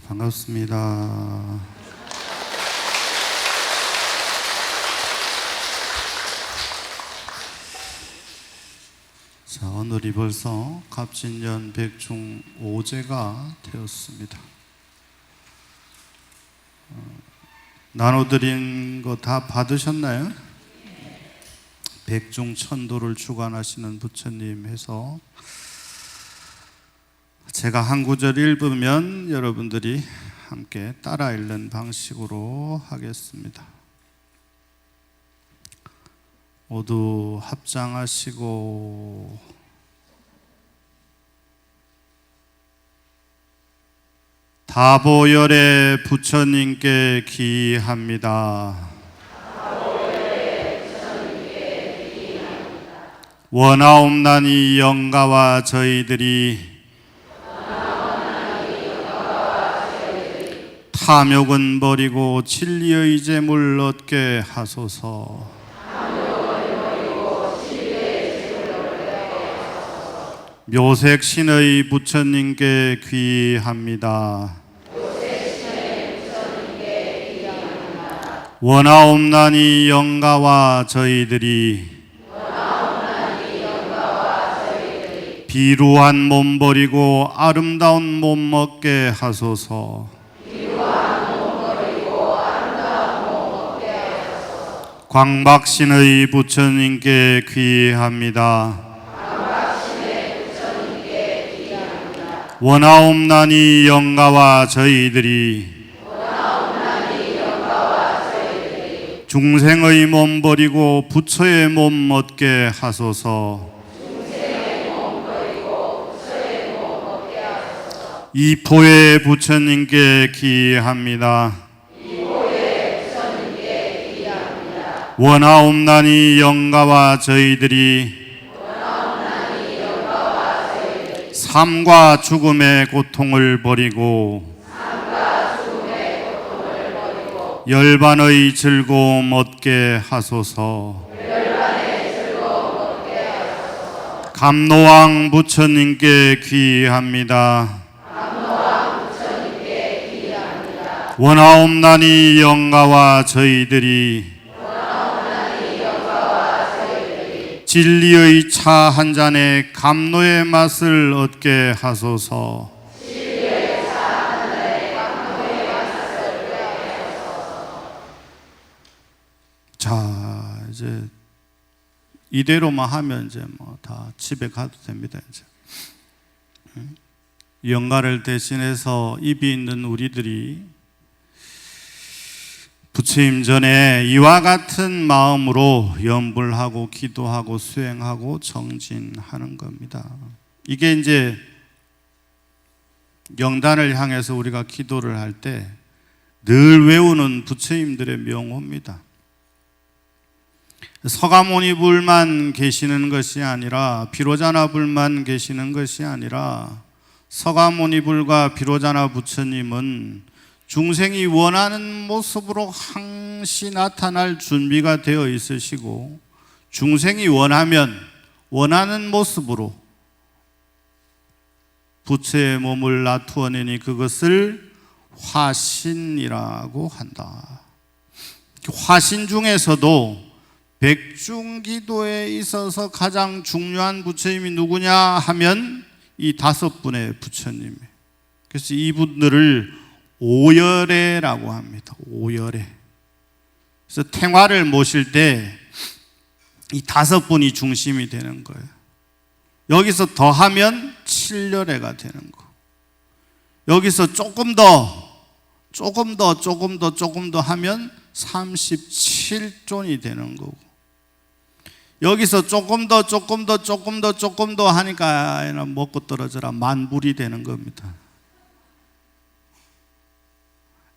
반갑습니다. 자, 오늘이 벌써 갑진년 백중 5제가 되었습니다. 나눠드린 거 다 받으셨나요? 백중 천도를 주관하시는 부처님 해서 제가 한 구절 읽으면 여러분들이 함께 따라 읽는 방식으로 하겠습니다. 모두 합장하시고 다보열의 부처님께 기합니다. 원하옵나니 영가와 저희들이 탐욕은 버리고 진리의 재물 얻게 하소서. 묘색신의 부처님께 귀합니다. 원하옵나니 영가와 저희들이 비루한 몸 버리고 아름다운 몸 얻게 하소서. 광박신의 부처님께 귀합니다. 원하옵나니 영가와 저희들이 중생의 몸 버리고 부처의 몸 얻게 하소서. 이포의 부처님께 기합니다. 원하옵나니 영가와 저희들이 삶과 죽음의 고통을 버리고 열반의 즐거움 얻게 하소서. 감노왕 부처님께 귀합니다. 원하옵나니 영가와 저희들이 진리의 차 한 잔에 감노의 맛을 얻게 하소서. 자, 이제 이대로만 하면 이제 뭐 다 집에 가도 됩니다. 이제 영가를 대신해서 입이 있는 우리들이 부처님 전에 이와 같은 마음으로 염불하고 기도하고 수행하고 정진하는 겁니다. 이게 이제 영단을 향해서 우리가 기도를 할 때 늘 외우는 부처님들의 명호입니다. 서가모니불만 계시는 것이 아니라 비로자나불만 계시는 것이 아니라 서가모니불과 비로자나 부처님은 중생이 원하는 모습으로 항시 나타날 준비가 되어 있으시고 중생이 원하면 원하는 모습으로 부처의 몸을 나투어내니 그것을 화신이라고 한다. 화신 중에서도 백중기도에 있어서 가장 중요한 부처님이 누구냐 하면 이 5분의 부처님. 그래서 이분들을 오열애라고 합니다. 오열애. 그래서 탱화를 모실 때 이 5분이 중심이 되는 거예요. 여기서 더하면 7열애가 되는 거. 여기서 조금 더 하면 37존이 되는 거고. 여기서 조금 더 하니까 먹고 떨어져라 만불이 되는 겁니다.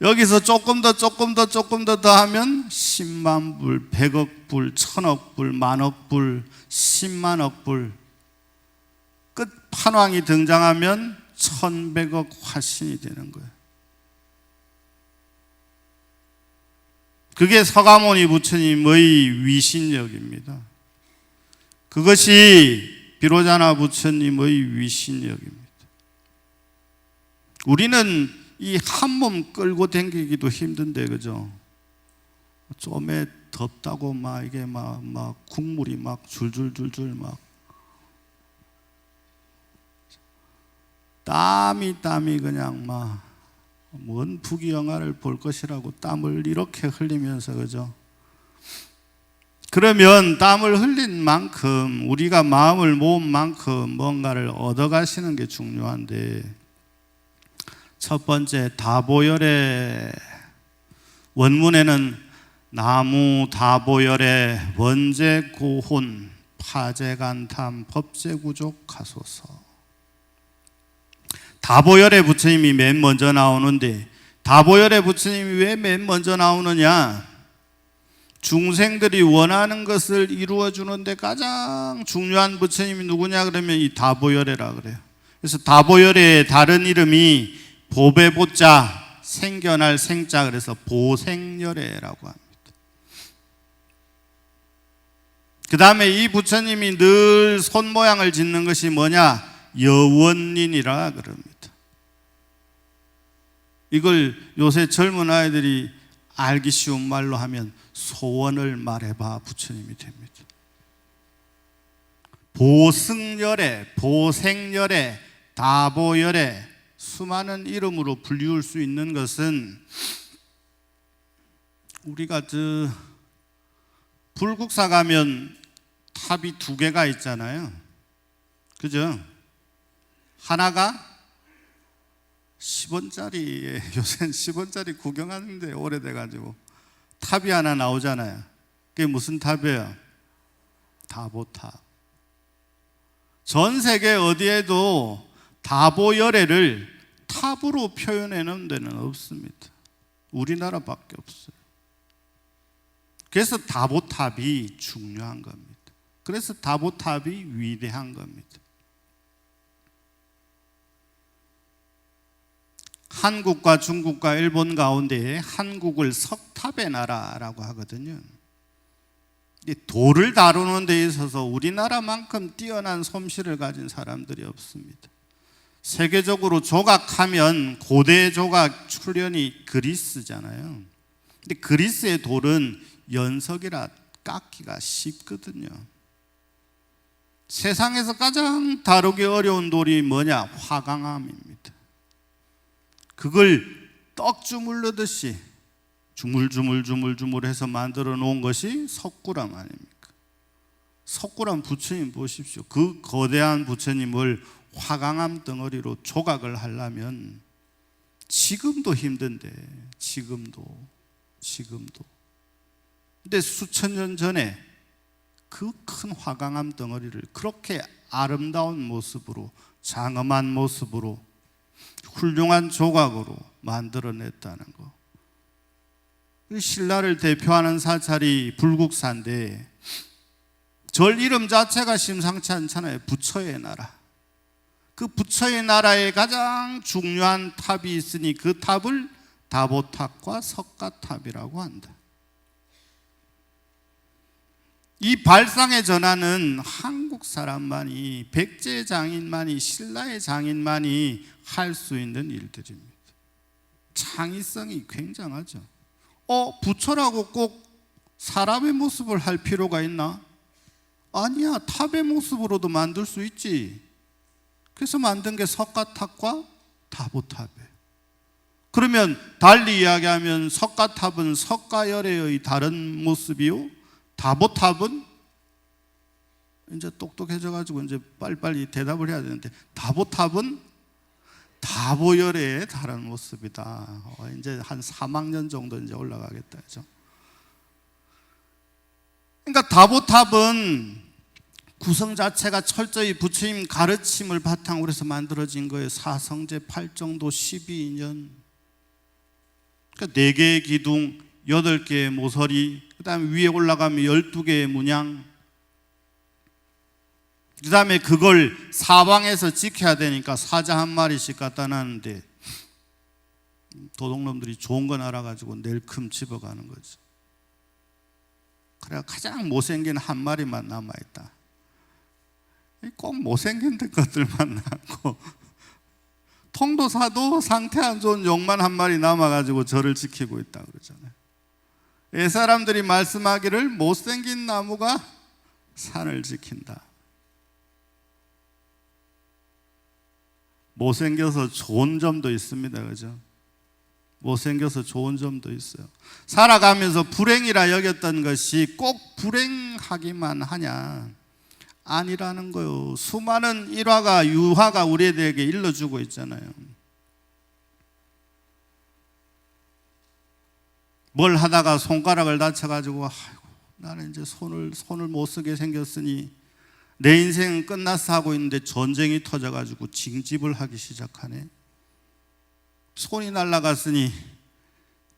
여기서 조금 더 하면 10만 불, 100억 불, 1000억 불, 만억 불, 10만억 불. 끝판왕이 등장하면 1100억 화신이 되는 거예요. 그게 서가모니 부처님의 위신력입니다. 그것이 비로자나 부처님의 위신력입니다. 우리는 이 한 몸 끌고 다니기도 힘든데, 그죠? 좀에 덥다고 이게 국물이 줄줄줄줄 땀이 그냥 뭔 부귀영화를 볼 것이라고 땀을 이렇게 흘리면서, 그죠? 그러면 땀을 흘린 만큼, 우리가 마음을 모은 만큼 뭔가를 얻어가시는 게 중요한데, 첫 번째 다보열의 원문에는 나무 다보열의 원제고혼 파제간탐 법제구족하소서. 다보열의 부처님이 맨 먼저 나오는데, 다보열의 부처님이 왜 맨 먼저 나오느냐? 중생들이 원하는 것을 이루어 주는데 가장 중요한 부처님이 누구냐 그러면 이 다보열애라 그래요. 그래서 다보열애의 다른 이름이 보배보자, 생겨날 생자, 그래서 보생열애라고 합니다. 그 다음에 이 부처님이 늘 손 모양을 짓는 것이 뭐냐? 여원린이라 그럽니다. 이걸 요새 젊은 아이들이 알기 쉬운 말로 하면 소원을 말해봐 부처님이 됩니다. 보승열애, 보생열애, 다보열애, 수많은 이름으로 불리울 수 있는 것은, 우리가 불국사 가면 탑이 2개가 있잖아요. 그죠? 하나가 10원짜리에, 요새는 10원짜리 구경하는데 오래돼가지고 탑이 하나 나오잖아요. 그게 무슨 탑이에요? 다보탑. 전 세계 어디에도 다보열애를 탑으로 표현해놓은 데는 없습니다. 우리나라밖에 없어요. 그래서 다보탑이 중요한 겁니다. 그래서 다보탑이 위대한 겁니다. 한국과 중국과 일본 가운데 한국을 석탑의 나라라고 하거든요. 돌을 다루는 데 있어서 우리나라만큼 뛰어난 솜씨를 가진 사람들이 없습니다. 세계적으로 조각하면 고대 조각 출현이 그리스잖아요. 근데 그리스의 돌은 연석이라 깎기가 쉽거든요. 세상에서 가장 다루기 어려운 돌이 뭐냐? 화강암입니다. 그걸 떡 주물르듯이 주물주물해서 만들어 놓은 것이 석굴암 아닙니까? 석굴암 부처님 보십시오. 그 거대한 부처님을 화강암 덩어리로 조각을 하려면 지금도 힘든데, 지금도. 근데 수천 년 전에 그 큰 화강암 덩어리를 그렇게 아름다운 모습으로, 장엄한 모습으로, 훌륭한 조각으로 만들어냈다는 거. 신라를 대표하는 사찰이 불국사인데, 절 이름 자체가 심상치 않잖아요. 부처의 나라. 그 부처의 나라에 가장 중요한 탑이 있으니 그 탑을 다보탑과 석가탑이라고 한다. 이 발상의 전환은 한국 사람만이, 백제 장인만이, 신라의 장인만이 할 수 있는 일들입니다. 창의성이 굉장하죠. 부처라고 꼭 사람의 모습을 할 필요가 있나? 아니야, 탑의 모습으로도 만들 수 있지. 그래서 만든 게 석가탑과 다보탑이에요. 그러면 달리 이야기하면 석가탑은 석가열애의 다른 모습이요, 다보탑은, 이제 똑똑해져가지고 이제 빨리빨리 대답을 해야 되는데, 다보탑은 다보열애의 다른 모습이다. 이제 한 3학년 정도 이제 올라가겠다, 그죠? 그러니까 다보탑은 구성 자체가 철저히 부처님 가르침을 바탕으로 해서 만들어진 거예요. 사성제 8정도 12년. 그러니까 4개의 기둥, 8개의 모서리, 그 다음에 위에 올라가면 12개의 문양, 그 다음에 그걸 사방에서 지켜야 되니까 사자 한 마리씩 갖다 놨는데 도둑놈들이 좋은 건 알아가지고 낼큼 집어가는 거죠. 그래 가장 못생긴 한 마리만 남아있다. 꼭 못생긴 것들만 남고 통도 사도 상태 안 좋은 용만 한 마리 남아가지고 저를 지키고 있다 그러잖아요. 이 사람들이 말씀하기를 못생긴 나무가 산을 지킨다. 못생겨서 좋은 점도 있습니다. 그죠? 못생겨서 좋은 점도 있어요. 살아가면서 불행이라 여겼던 것이 꼭 불행하기만 하냐? 아니라는 거요. 수많은 일화가 유화가 우리에게 일러주고 있잖아요. 뭘 하다가 손가락을 다쳐가지고 아이고 나는 이제 손을 못 쓰게 생겼으니 내 인생은 끝났어 하고 있는데 전쟁이 터져가지고 징집을 하기 시작하네. 손이 날아갔으니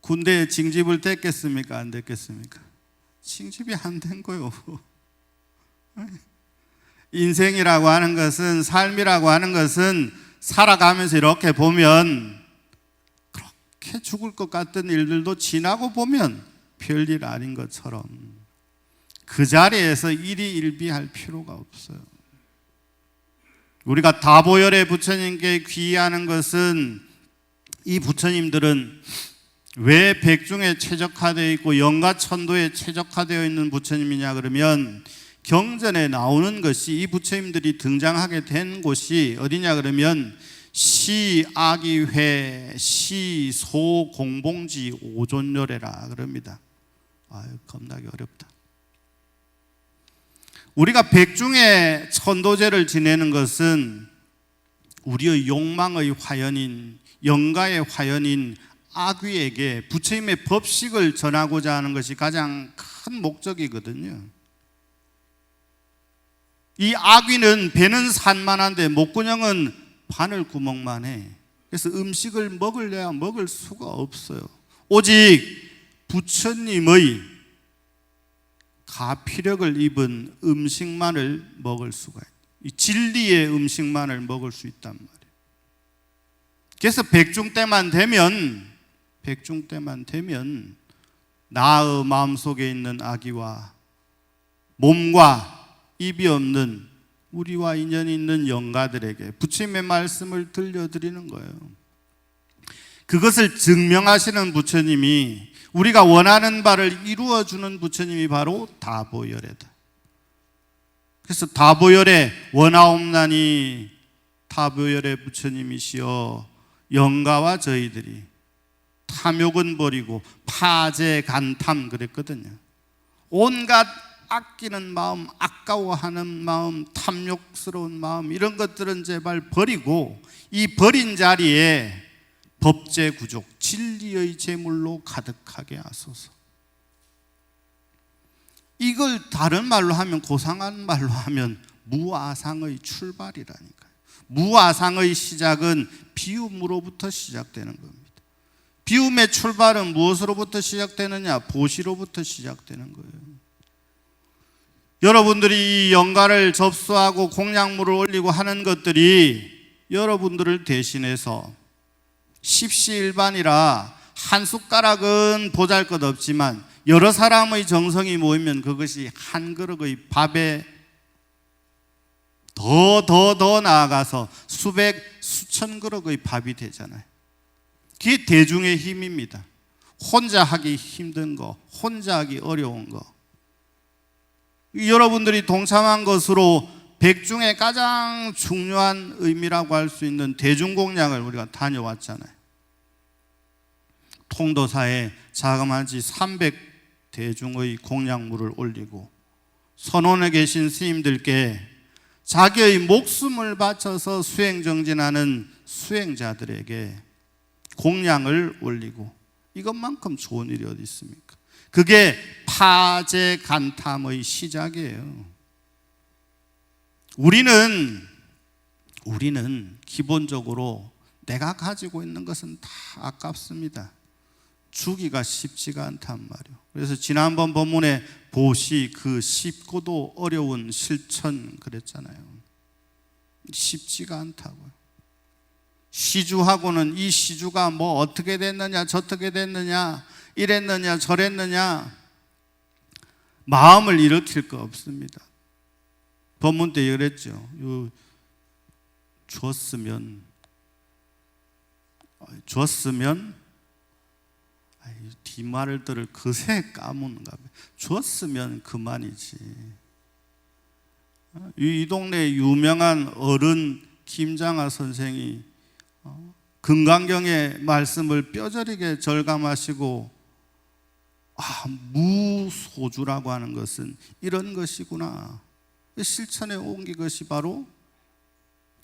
군대에 징집을 댔겠습니까? 안 댔겠습니까? 징집이 안 된 거요. 인생이라고 하는 것은, 삶이라고 하는 것은 살아가면서 이렇게 보면 그렇게 죽을 것 같던 일들도 지나고 보면 별일 아닌 것처럼 그 자리에서 일희일비할 필요가 없어요. 우리가 다보혈의 부처님께 귀의하는 것은, 이 부처님들은 왜 백중에 최적화되어 있고 영가천도에 최적화되어 있는 부처님이냐 그러면, 경전에 나오는 것이, 이 부처님들이 등장하게 된 곳이 어디냐 그러면 시아기회 시소공봉지 오존열애라 그럽니다. 아유 겁나게 어렵다. 우리가 백중의 천도제를 지내는 것은 우리의 욕망의 화연인, 영가의 화연인 아귀에게 부처님의 법식을 전하고자 하는 것이 가장 큰 목적이거든요. 이 아귀는 배는 산만한데 목구멍은 바늘구멍만 해. 그래서 음식을 먹으려야 먹을 수가 없어요. 오직 부처님의 가피력을 입은 음식만을 먹을 수가 있어요. 이 진리의 음식만을 먹을 수 있단 말이에요. 그래서 백중 때만 되면 나의 마음속에 있는 아기와 몸과 입이 없는 우리와 인연이 있는 영가들에게 부처님의 말씀을 들려드리는 거예요. 그것을 증명하시는 부처님이, 우리가 원하는 바를 이루어주는 부처님이 바로 다보열애다. 그래서 다보열애 원하옵나니 다보열애 부처님이시여, 영가와 저희들이 탐욕은 버리고 파제간탐 그랬거든요. 온갖 아끼는 마음, 아까워하는 마음, 탐욕스러운 마음, 이런 것들은 제발 버리고 이 버린 자리에 법제구족, 진리의 제물로 가득하게 하소서. 이걸 다른 말로 하면, 고상한 말로 하면 무아상의 출발이라니까요. 무아상의 시작은 비움으로부터 시작되는 겁니다. 비움의 출발은 무엇으로부터 시작되느냐? 보시로부터 시작되는 거예요. 여러분들이 이 영가를 접수하고 공양물을 올리고 하는 것들이 여러분들을 대신해서 십시일반이라 한 숟가락은 보잘것없지만 여러 사람의 정성이 모이면 그것이 한 그릇의 밥에 더 나아가서 수백, 수천 그릇의 밥이 되잖아요. 그게 대중의 힘입니다. 혼자 하기 힘든 거, 혼자 하기 어려운 거, 여러분들이 동참한 것으로 백중의 가장 중요한 의미라고 할 수 있는 대중공양을 우리가 다녀왔잖아요. 통도사에 자그마치 300대중의 공양물을 올리고 선원에 계신 스님들께 자기의 목숨을 바쳐서 수행정진하는 수행자들에게 공양을 올리고, 이것만큼 좋은 일이 어디 있습니까? 그게 파제간탐의 시작이에요. 우리는 기본적으로 내가 가지고 있는 것은 다 아깝습니다. 주기가 쉽지가 않단 말이에요. 그래서 지난번 본문에 보시 그 쉽고도 어려운 실천 그랬잖아요. 쉽지가 않다고요. 시주하고는 이 시주가 뭐 어떻게 됐느냐 저떻게 됐느냐 이랬느냐 저랬느냐 마음을 일으킬 거 없습니다. 본문 때 그랬죠. 줬으면 뒷말을 들을 그새 까무는가 봐요. 줬으면 그만이지. 이 동네 유명한 어른 김장하 선생이 금강경의 말씀을 뼈저리게 절감하시고 무소주라고 하는 것은 이런 것이구나 실천에 옮긴 것이 바로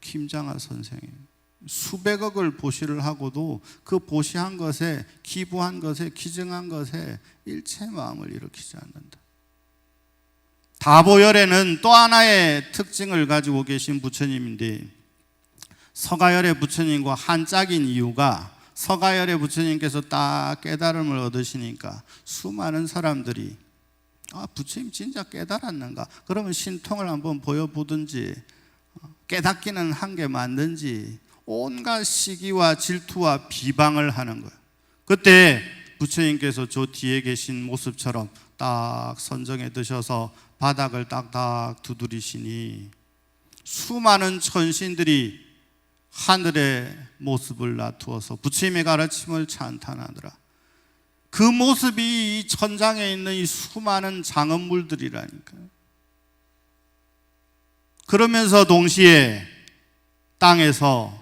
김장하 선생이에요. 수백억을 보시를 하고도 그 보시한 것에 기부한 것에 기증한 것에 일체 마음을 일으키지 않는다. 다보열에는 또 하나의 특징을 가지고 계신 부처님인데 서가열의 부처님과 한 짝인 이유가 서가열의 부처님께서 딱 깨달음을 얻으시니까 수많은 사람들이 부처님 진짜 깨달았는가? 그러면 신통을 한번 보여보든지 깨닫기는 한 게 맞는지 온갖 시기와 질투와 비방을 하는 거예요. 그때 부처님께서 저 뒤에 계신 모습처럼 딱 선정해 드셔서 바닥을 딱딱 두드리시니 수많은 천신들이 하늘의 모습을 놔두어서 부처님의 가르침을 찬탄하더라. 그 모습이 이 천장에 있는 이 수많은 장엄물들이라니까요. 그러면서 동시에 땅에서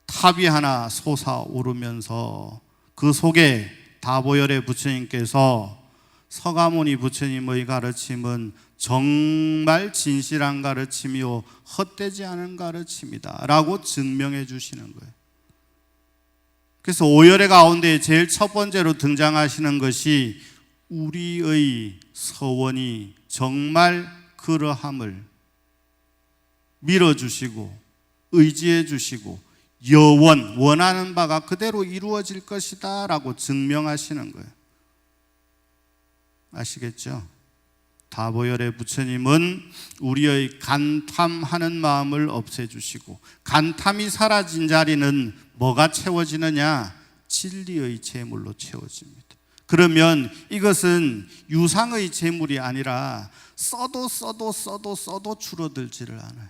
탑이 하나 솟아오르면서 그 속에 다보열의 부처님께서 서가모니 부처님의 가르침은 정말 진실한 가르침이요 헛되지 않은 가르침이다 라고 증명해 주시는 거예요. 그래서 오열의 가운데 제일 첫 번째로 등장하시는 것이 우리의 서원이 정말 그러함을 밀어주시고 의지해 주시고 원하는 바가 그대로 이루어질 것이다 라고 증명하시는 거예요. 아시겠죠? 다보열의 부처님은 우리의 간탐하는 마음을 없애주시고 간탐이 사라진 자리는 뭐가 채워지느냐? 진리의 재물로 채워집니다. 그러면 이것은 유상의 재물이 아니라 써도 줄어들지를 않아요.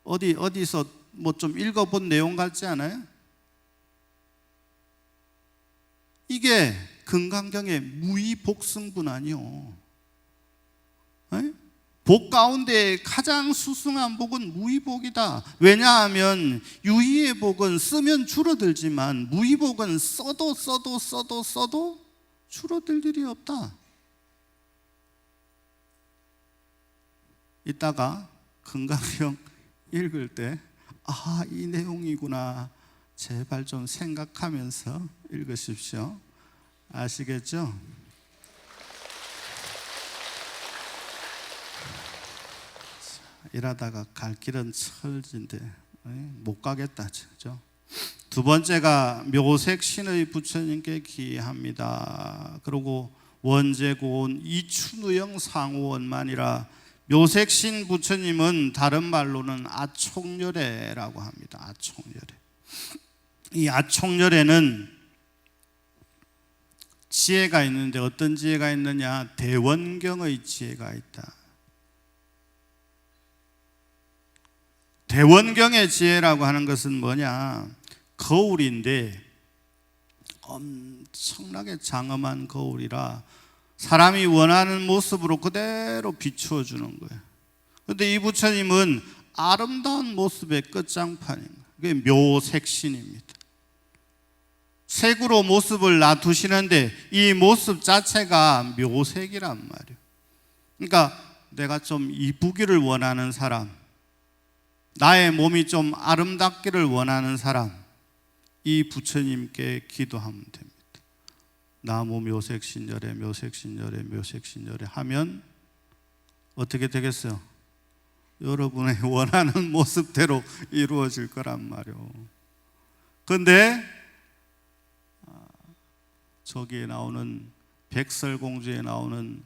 어디서 뭐 좀 읽어본 내용 같지 않아요? 이게 금강경의 무의복승분아니요. 복 가운데 가장 수승한 복은 무의복이다. 왜냐하면 유의의 복은 쓰면 줄어들지만 무의복은 써도 줄어들 일이 없다. 이따가 금강경 읽을 때 이 내용이구나 제발 좀 생각하면서 읽으십시오. 아시겠죠? 이러다가 갈 길은 철진데 못 가겠다. 그죠? 두 번째가 묘색신의 부처님께 기합니다. 그리고 원제고온 이춘우영 상호원만이라. 묘색신 부처님은 다른 말로는 아총열애라고 합니다. 아총열애. 이 아총열애는 지혜가 있는데 어떤 지혜가 있느냐? 대원경의 지혜가 있다. 대원경의 지혜라고 하는 것은 뭐냐? 거울인데 엄청나게 장엄한 거울이라 사람이 원하는 모습으로 그대로 비추어 주는 거예요. 그런데 이 부처님은 아름다운 모습의 끝장판인 거예요. 그게 묘색신입니다. 색으로 모습을 놔두시는데 이 모습 자체가 묘색이란 말이에요. 그러니까 내가 좀 이쁘기를 원하는 사람, 나의 몸이 좀 아름답기를 원하는 사람, 이 부처님께 기도하면 됩니다. 나무 묘색신열애 묘색신열애 묘색신열애 하면 어떻게 되겠어요? 여러분의 원하는 모습대로 이루어질 거란 말이에요. 그런데 저기에 나오는 백설공주에 나오는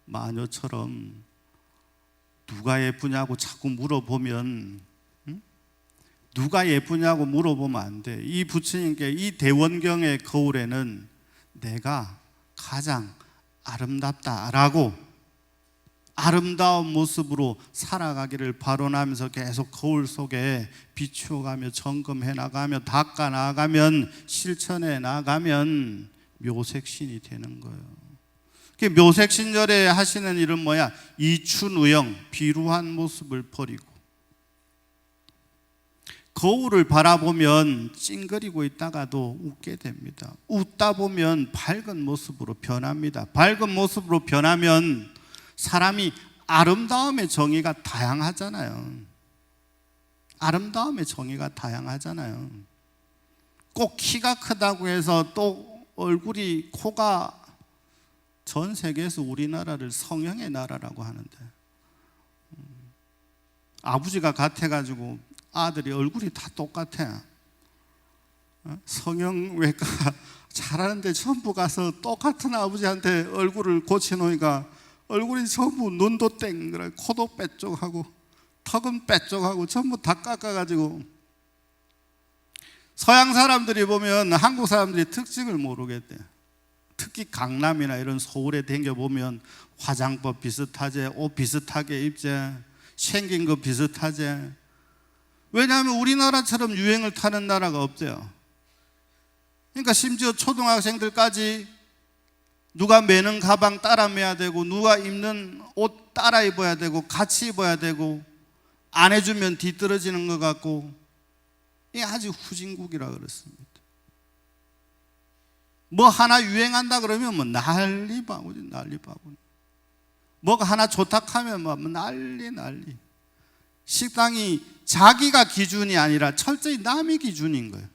마녀처럼 누가 예쁘냐고 자꾸 물어보면, 누가 예쁘냐고 물어보면 안 돼. 이 부처님께 이 대원경의 거울에는 내가 가장 아름답다라고 아름다운 모습으로 살아가기를 발언하면서 계속 거울 속에 비추어가며 점검해 나가며 닦아 나가면, 실천해 나가면 묘색신이 되는 거예요. 묘색신절에 하시는 일은 뭐야? 이춘우영, 비루한 모습을 버리고, 거울을 바라보면 찡그리고 있다가도 웃게 됩니다. 웃다 보면 밝은 모습으로 변합니다. 밝은 모습으로 변하면 사람이 아름다움의 정의가 다양하잖아요. 아름다움의 정의가 다양하잖아요. 꼭 키가 크다고 해서 또 얼굴이, 코가 전 세계에서 우리나라를 성형의 나라라고 하는데, 아버지가 같아가지고 아들이 얼굴이 다 똑같아. 성형외과 잘하는데 전부 가서 똑같은 아버지한테 얼굴을 고쳐놓으니까 얼굴이 전부 눈도 땡그래, 코도 빼쪽하고 턱은 빼쪽하고 전부 다 깎아가지고, 서양 사람들이 보면 한국 사람들이 특징을 모르겠대. 특히 강남이나 이런 서울에 댕겨보면 화장법 비슷하지, 옷 비슷하게 입지, 생긴 거 비슷하지. 왜냐하면 우리나라처럼 유행을 타는 나라가 없대요. 그러니까 심지어 초등학생들까지 누가 매는 가방 따라 매야 되고, 누가 입는 옷 따라 입어야 되고, 같이 입어야 되고, 안 해주면 뒤떨어지는 것 같고, 이게 아주 후진국이라 그렇습니다. 뭐 하나 유행한다 그러면 뭐 난리 바구니, 난리 바구니. 뭐가 하나 좋다 하면 뭐 난리. 식당이 자기가 기준이 아니라 철저히 남이 기준인 거예요.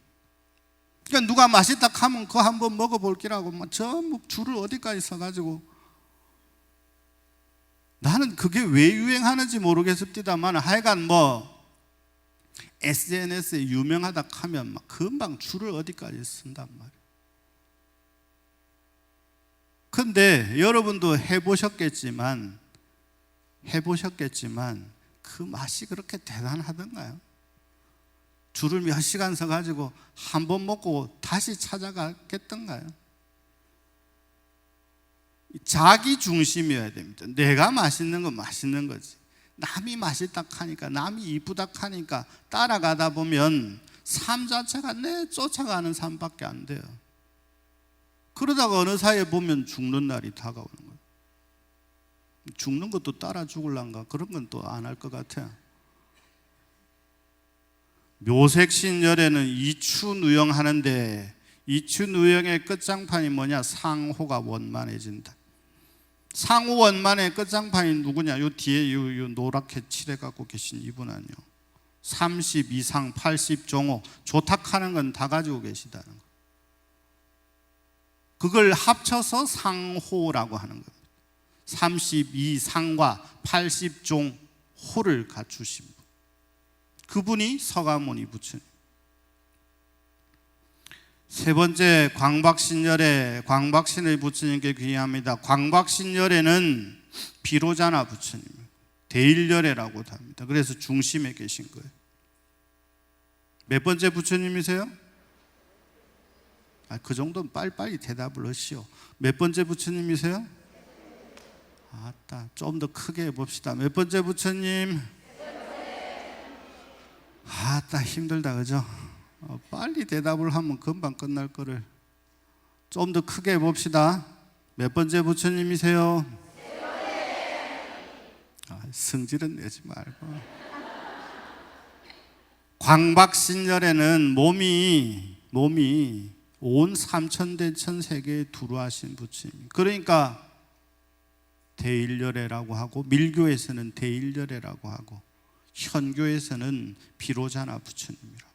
그러니까 누가 맛있다 하면 그거 한번 먹어볼기라고 막 전부 줄을 어디까지 서가지고, 나는 그게 왜 유행하는지 모르겠습니다만 하여간 뭐 SNS에 유명하다 하면 막 금방 줄을 어디까지 쓴단 말이에요. 근데 여러분도 해보셨겠지만 그 맛이 그렇게 대단하던가요? 줄을 몇 시간 서가지고 한 번 먹고 다시 찾아가겠던가요? 자기 중심이어야 됩니다. 내가 맛있는 건 맛있는 거지, 남이 맛있다 하니까, 남이 이쁘다 하니까 따라가다 보면 삶 자체가 내 쫓아가는 삶밖에 안 돼요. 그러다가 어느 사이에 보면 죽는 날이 다가오는 거예요. 죽는 것도 따라 죽을란가? 그런 건 또 안 할 것 같아요. 묘색신열에는 이추누영 하는데, 이추누영의 끝장판이 뭐냐? 상호가 원만해진다. 상호 원만의 끝장판이 누구냐? 요 뒤에 요 노랗게 칠해갖고 계신 이분은요, 32상 80종호, 조탁하는 건 다 가지고 계시다는 거. 그걸 합쳐서 상호라고 하는 겁니다. 32상과 80종호를 갖추신 분, 그분이 서가모니 부처님. 세 번째, 광박신열에 광박신의 부처님께 귀의합니다. 광박신열에는 비로자나 부처님, 대일열애라고도 합니다. 그래서 중심에 계신 거예요. 몇 번째 부처님이세요? 그 정도는 빨리빨리 대답을 하시오. 몇 번째 부처님이세요? 아따, 좀 더 크게 해봅시다. 몇 번째 부처님? 아따, 힘들다, 그죠? 빨리 대답을 하면 금방 끝날 거를 좀 더 크게 해봅시다. 몇 번째 부처님이세요? 성질은 내지 말고. 광박신열에는 몸이 온 삼천대천 세계에 두루하신 부처님. 그러니까 대일열애라고 하고, 밀교에서는 대일열애라고 하고, 현교에서는 비로자나 부처님이라고 합니다.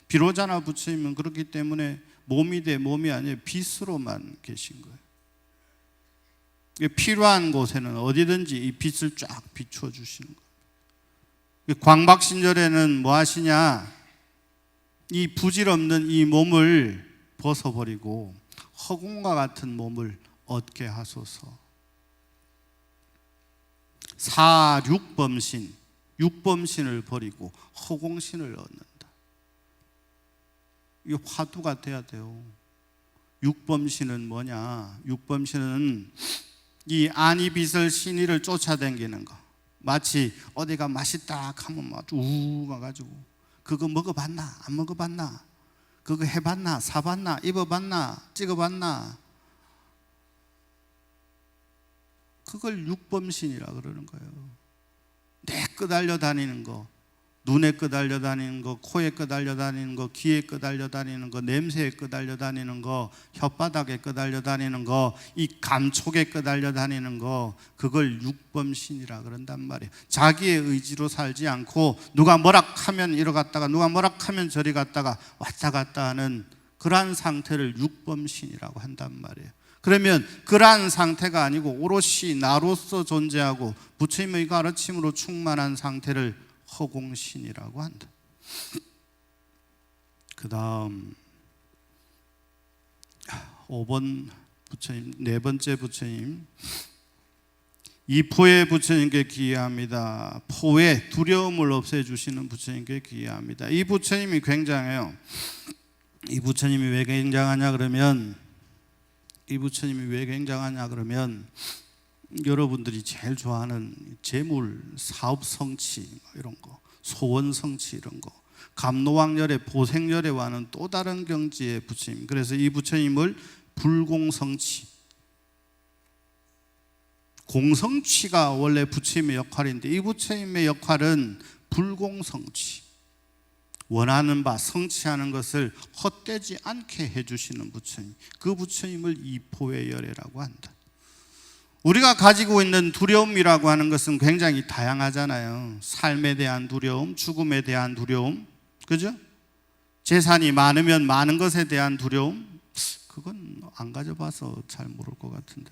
비로자나 부처님은 그렇기 때문에 몸이 돼 몸이 아니에요. 빛으로만 계신 거예요. 필요한 곳에는 어디든지 이 빛을 쫙 비추어 주시는 거예요. 광박신절에는 뭐 하시냐? 이 부질없는 이 몸을 벗어버리고 허공과 같은 몸을 얻게 하소서. 사육범신, 육범신을 버리고 허공신을 얻는다. 이게 화두가 돼야 돼요. 육범신은 뭐냐? 육범신은 이 안이비설 신의를 쫓아다니는 거. 마치 어디가 맛있다 하면 막 우 가지고 그거 먹어봤나? 안 먹어봤나? 그거 해봤나? 사봤나? 입어봤나? 찍어봤나? 그걸 육범신이라 그러는 거예요. 내 끄달려 다니는 거, 눈에 끄달려 다니는 거, 코에 끄달려 다니는 거, 귀에 끄달려 다니는 거, 냄새에 끄달려 다니는 거, 혓바닥에 끄달려 다니는 거, 이 감촉에 끄달려 다니는 거, 그걸 육범신이라 그런단 말이에요. 자기의 의지로 살지 않고 누가 뭐라 하면 이리 갔다가 누가 뭐라 하면 저리 갔다가 왔다 갔다 하는 그러한 상태를 육범신이라고 한단 말이에요. 그러면 그러한 상태가 아니고 오롯이 나로서 존재하고 부처님의 가르침으로 충만한 상태를 허공신이라고 한다. 그 다음 5번 부처님, 네 번째 부처님, 이포의 부처님께 기회합니다. 포의 두려움을 없애주시는 부처님께 기회합니다. 이 부처님이 굉장해요. 이 부처님이 왜 굉장하냐 그러면 여러분들이 제일 좋아하는 재물, 사업 성취 이런 거, 소원 성취 이런 거, 감노왕열의 보생열애와는 또 다른 경지의 부처님. 그래서 이 부처님을 불공성취, 공성취가 원래 부처님의 역할인데 이 부처님의 역할은 불공성취, 원하는 바 성취하는 것을 헛되지 않게 해주시는 부처님, 그 부처님을 이포의 열애라고 한다. 우리가 가지고 있는 두려움이라고 하는 것은 굉장히 다양하잖아요. 삶에 대한 두려움, 죽음에 대한 두려움, 그죠? 재산이 많으면 많은 것에 대한 두려움, 그건 안 가져봐서 잘 모를 것 같은데.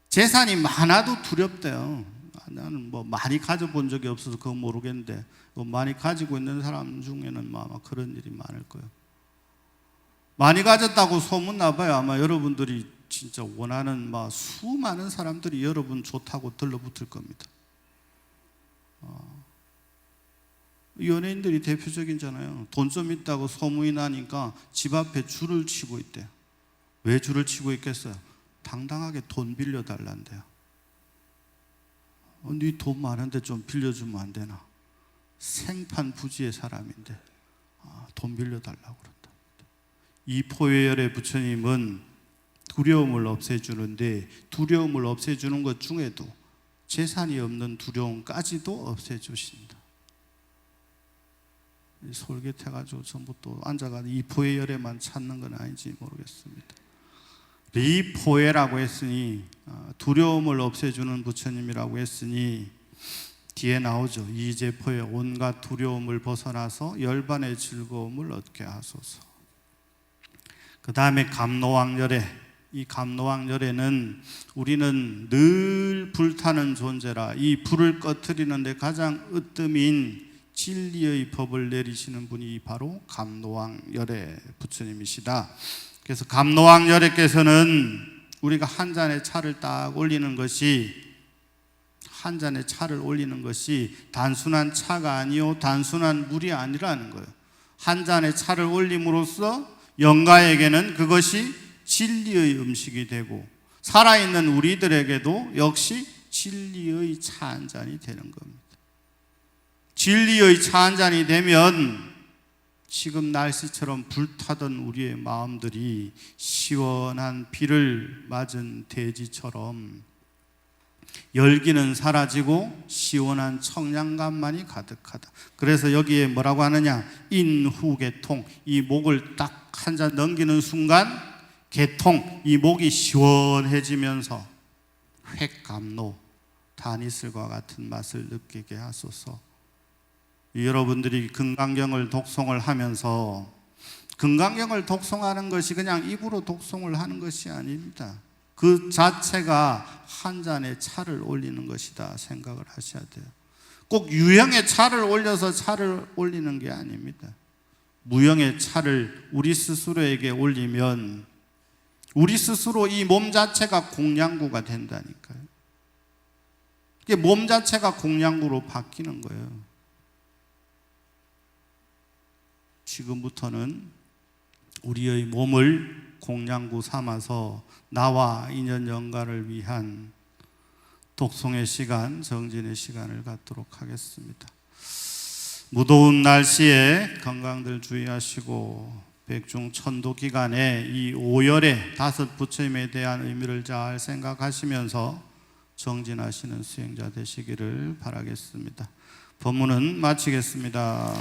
재산이 많아도 두렵대요. 나는 뭐 많이 가져본 적이 없어서 그건 모르겠는데 뭐 많이 가지고 있는 사람 중에는 아마 그런 일이 많을 거예요. 많이 가졌다고 소문나봐요. 아마 여러분들이 진짜 원하는 막 수많은 사람들이 여러분 좋다고 들러붙을 겁니다. 연예인들이 대표적이잖아요. 돈 좀 있다고 소문이 나니까 집 앞에 줄을 치고 있대요. 왜 줄을 치고 있겠어요? 당당하게 돈 빌려달란대요. 네 돈 많은데 좀 빌려주면 안 되나? 생판 부지의 사람인데 돈 빌려달라고 그런다. 이 포회열의 부처님은 두려움을 없애주는데 두려움을 없애주는 것 중에도 재산이 없는 두려움까지도 없애주신다. 솔깃해가지고 전부 또 앉아가지고 이 포회열에만 찾는 건 아닌지 모르겠습니다. 리포회라고 했으니 두려움을 없애주는 부처님이라고 했으니 뒤에 나오죠. 이제포의 온갖 두려움을 벗어나서 열반의 즐거움을 얻게 하소서. 그 다음에 감노왕열애. 이 감노왕열애는 우리는 늘 불타는 존재라 이 불을 꺼트리는데 가장 으뜸인 진리의 법을 내리시는 분이 바로 감노왕열애 부처님이시다. 그래서 감노왕열애께서는 우리가 한 잔의 차를 딱 올리는 것이 단순한 차가 아니요 단순한 물이 아니라는 거예요. 한 잔의 차를 올림으로써 영가에게는 그것이 진리의 음식이 되고 살아있는 우리들에게도 역시 진리의 차 한 잔이 되는 겁니다. 진리의 차 한 잔이 되면 지금 날씨처럼 불타던 우리의 마음들이 시원한 비를 맞은 대지처럼 열기는 사라지고 시원한 청량감만이 가득하다. 그래서 여기에 뭐라고 하느냐? 인후개통. 이 목을 딱 한 잔 넘기는 순간 개통, 이 목이 시원해지면서 획감노, 다니슬과 같은 맛을 느끼게 하소서. 여러분들이 금강경을 독송을 하면서 금강경을 독송하는 것이 그냥 입으로 독송을 하는 것이 아닙니다. 그 자체가 한 잔의 차를 올리는 것이다 생각을 하셔야 돼요. 꼭 유형의 차를 올려서 차를 올리는 게 아닙니다. 무형의 차를 우리 스스로에게 올리면 우리 스스로 이 몸 자체가 공양구가 된다니까요. 이게 몸 자체가 공양구로 바뀌는 거예요. 지금부터는 우리의 몸을 공양구 삼아서 나와 인연 연가를 위한 독송의 시간, 정진의 시간을 갖도록 하겠습니다. 무더운 날씨에 건강들 주의하시고 백중 천도 기간에 이 5열의 5 부처님에 대한 의미를 잘 생각하시면서 정진하시는 수행자 되시기를 바라겠습니다. 법문은 마치겠습니다.